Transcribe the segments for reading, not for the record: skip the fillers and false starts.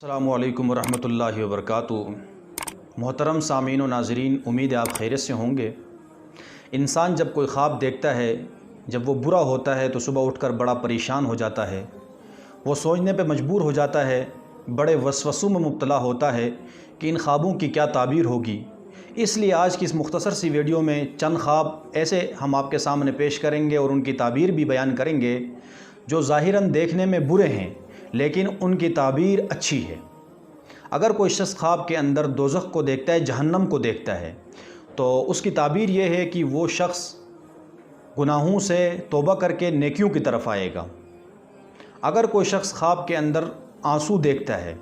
السلام علیکم ورحمۃ اللہ وبرکاتہ۔ محترم سامعین و ناظرین، امید ہے آپ خیریت سے ہوں گے۔ انسان جب کوئی خواب دیکھتا ہے، جب وہ برا ہوتا ہے تو صبح اٹھ کر بڑا پریشان ہو جاتا ہے، وہ سوچنے پہ مجبور ہو جاتا ہے، بڑے وسوسوں میں مبتلا ہوتا ہے کہ ان خوابوں کی کیا تعبیر ہوگی۔ اس لیے آج کی اس مختصر سی ویڈیو میں چند خواب ایسے ہم آپ کے سامنے پیش کریں گے اور ان کی تعبیر بھی بیان کریں گے جو ظاہراً دیکھنے میں برے ہیں لیکن ان کی تعبیر اچھی ہے۔ اگر کوئی شخص خواب کے اندر دوزخ کو دیکھتا ہے، جہنم کو دیکھتا ہے، تو اس کی تعبیر یہ ہے کہ وہ شخص گناہوں سے توبہ کر کے نیکیوں کی طرف آئے گا۔ اگر کوئی شخص خواب کے اندر آنسو دیکھتا ہے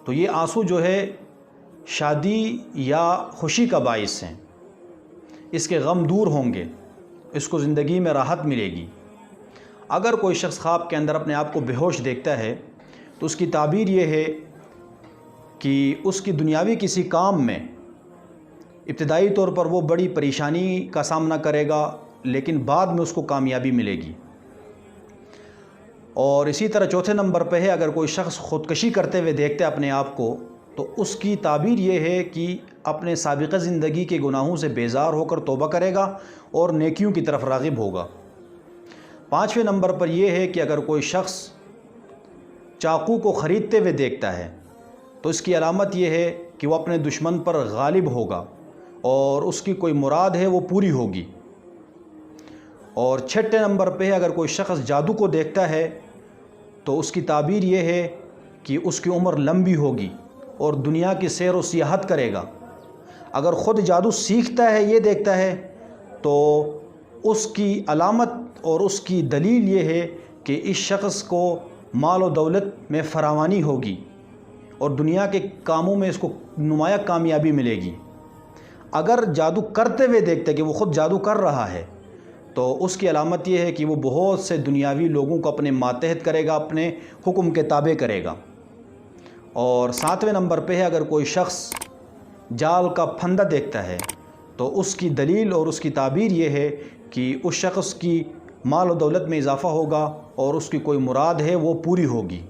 تو یہ آنسو جو ہے شادی یا خوشی کا باعث ہیں، اس کے غم دور ہوں گے، اس کو زندگی میں راحت ملے گی۔ اگر کوئی شخص خواب کے اندر اپنے آپ کو بے ہوش دیکھتا ہے تو اس کی تعبیر یہ ہے کہ اس کی دنیاوی کسی کام میں ابتدائی طور پر وہ بڑی پریشانی کا سامنا کرے گا لیکن بعد میں اس کو کامیابی ملے گی۔ اور اسی طرح چوتھے نمبر پہ ہے، اگر کوئی شخص خودکشی کرتے ہوئے دیکھتا ہے اپنے آپ کو تو اس کی تعبیر یہ ہے کہ اپنے سابقہ زندگی کے گناہوں سے بیزار ہو کر توبہ کرے گا اور نیکیوں کی طرف راغب ہوگا۔ پانچویں نمبر پر یہ ہے کہ اگر کوئی شخص چاقو کو خریدتے ہوئے دیکھتا ہے تو اس کی علامت یہ ہے کہ وہ اپنے دشمن پر غالب ہوگا اور اس کی کوئی مراد ہے وہ پوری ہوگی۔ اور چھٹے نمبر پہ اگر کوئی شخص جادو کو دیکھتا ہے تو اس کی تعبیر یہ ہے کہ اس کی عمر لمبی ہوگی اور دنیا کی سیر و سیاحت کرے گا۔ اگر خود جادو سیکھتا ہے، یہ دیکھتا ہے، تو اس کی علامت اور اس کی دلیل یہ ہے کہ اس شخص کو مال و دولت میں فراوانی ہوگی اور دنیا کے کاموں میں اس کو نمایاں کامیابی ملے گی۔ اگر جادو کرتے ہوئے دیکھتے کہ وہ خود جادو کر رہا ہے تو اس کی علامت یہ ہے کہ وہ بہت سے دنیاوی لوگوں کو اپنے ماتحت کرے گا، اپنے حکم کے تابع کرے گا۔ اور ساتویں نمبر پہ ہے، اگر کوئی شخص جال کا پھندا دیکھتا ہے تو اس کی دلیل اور اس کی تعبیر یہ ہے کہ اس شخص کی مال و دولت میں اضافہ ہوگا اور اس کی کوئی مراد ہے وہ پوری ہوگی۔